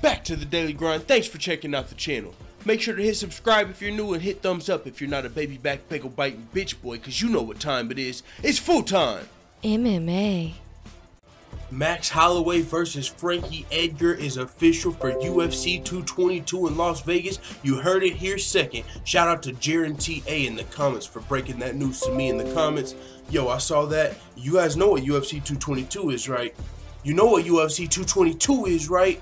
back to the Daily Grind. Thanks for checking out the channel. Make sure to hit subscribe if you're new and hit thumbs up if you're not a baby back pickle biting bitch boy, cause you know what time it is. It's full time. MMA. Max Holloway versus Frankie Edgar is official for UFC 222 in Las Vegas. You heard it here second. Shout out to Jaren TA in the comments for breaking that news to me in the comments. Yo, I saw that. You guys know what UFC 222 is, right? You know what UFC 222 is, right?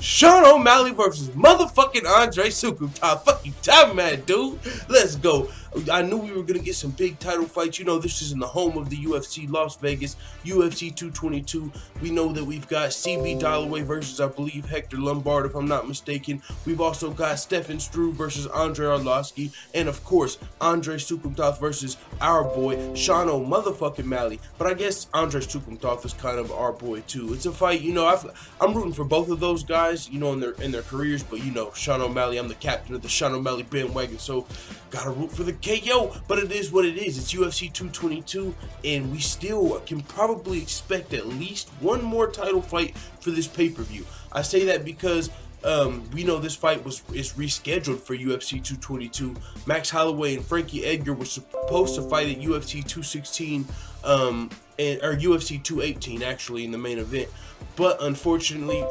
Sean O'Malley versus motherfucking Andre Sukumtov. Fucking time, man, dude. Let's go. I knew we were going to get some big title fights. You know, this is in the home of the UFC, Las Vegas, UFC 222. We know that we've got CB Holloway versus, I believe, Hector Lombard, if I'm not mistaken. We've also got Stefan Struve versus Andre Arlovski. And, of course, Andre Sukumtov versus our boy, Sean O'Malley. But I guess Andre Sukumtov is kind of our boy, too. It's a fight, you know, I'm rooting for both of those guys, you know, in their careers. But, you know, Sean O'Malley, I'm the captain of the Sean O'Malley bandwagon, so gotta root for the KO. But it is what it is. It's UFC 222, and we still can probably expect at least one more title fight for this pay-per-view. I say that because we know this fight is rescheduled for UFC 222. Max Holloway and Frankie Edgar were supposed to fight at UFC 216 or UFC 218 actually in the main event, but unfortunately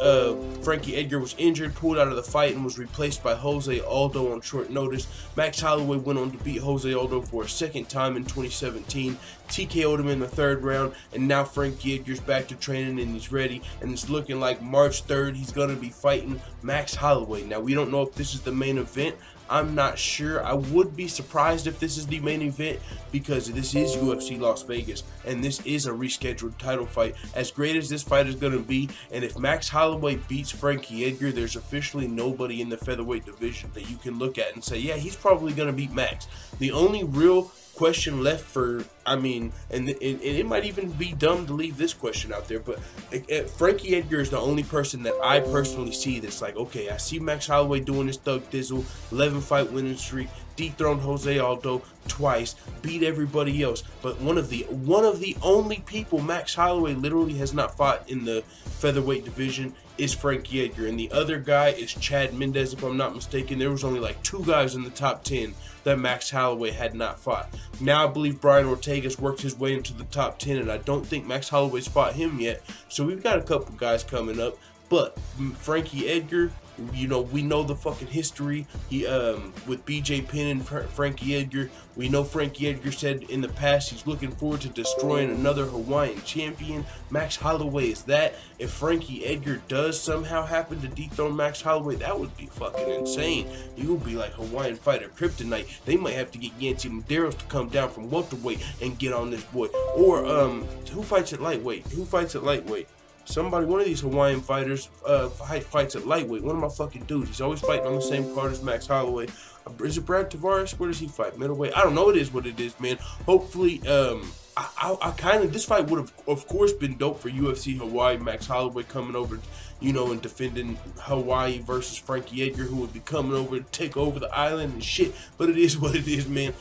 Frankie Edgar was injured, pulled out of the fight, and was replaced by Jose Aldo on short notice. Max Holloway went on to beat Jose Aldo for a second time in 2017, TKO'd him in the third round, and now Frankie Edgar's back to training and he's ready, and it's looking like March 3rd he's gonna be fighting Max Holloway. Now we don't know if this is the main event. I'm not sure. I would be surprised if this is the main event because this is UFC Las Vegas and this is a rescheduled title fight. As great as this fight is going to be, and if Max Holloway beats Frankie Edgar, there's officially nobody in the featherweight division that you can look at and say, yeah, he's probably going to beat Max. The only real question left for, I mean, and it might even be dumb to leave this question out there, but Frankie Edgar is the only person that I personally see that's like, okay, I see Max Holloway doing his thug dizzle, 11-fight winning streak, dethroned Jose Aldo twice, beat everybody else, but one of the only people Max Holloway literally has not fought in the featherweight division is Frankie Edgar, and the other guy is Chad Mendes, if I'm not mistaken. There was only like 2 guys in the top 10 that Max Holloway had not fought. Now I believe Brian Ortega's worked his way into the top 10, and I don't think Max Holloway's fought him yet, so we've got a couple guys coming up. But Frankie Edgar, you know, we know the fucking history. He with BJ Penn and Frankie Edgar. We know Frankie Edgar said in the past he's looking forward to destroying another Hawaiian champion. Max Holloway is that. If Frankie Edgar does somehow happen to dethrone Max Holloway, that would be fucking insane. He would be like Hawaiian fighter kryptonite. They might have to get Yancy Medeiros to come down from welterweight and get on this boy. Or who fights at lightweight? Who fights at lightweight? Somebody, one of these Hawaiian fighters fights at lightweight. One of my fucking dudes. He's always fighting on the same card as Max Holloway. Is it Brad Tavares? Where does he fight? Middleweight? I don't know. It is what it is, man. Hopefully, I kind of, this fight would have, of course, been dope for UFC Hawaii. Max Holloway coming over, you know, and defending Hawaii versus Frankie Edgar, who would be coming over to take over the island and shit. But it is what it is, man.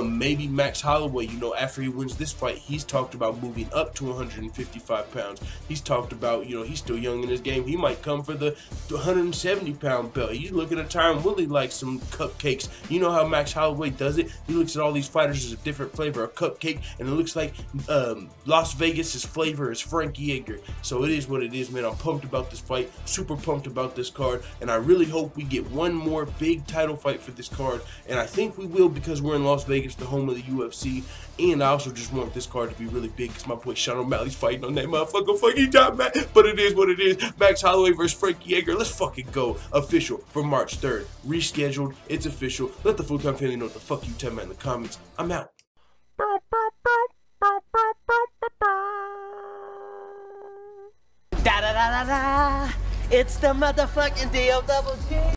Maybe Max Holloway, you know, after he wins this fight, he's talked about moving up to 155 pounds. He's talked about, you know, he's still young in his game. He might come for the 170-pound belt. He's looking at Tyron Woodley like some cupcakes. You know how Max Holloway does it? He looks at all these fighters as a different flavor of cupcake, and it looks like Las Vegas's flavor is Frankie Edgar. So it is what it is, man. I'm pumped about this fight, super pumped about this card, and I really hope we get one more big title fight for this card, and I think we will because we're in Las Vegas, the home of the UFC, and I also just want this card to be really big because my boy Sean O'Malley's fighting on that motherfucker fucking time, man. But it is what it is. Max Holloway versus Frankie Edgar. Let's fucking go. Official for March 3rd. Rescheduled. It's official. Let the full-time family know what the fuck you tell me in the comments. I'm out. Da da da da da! It's the motherfucking DOWG!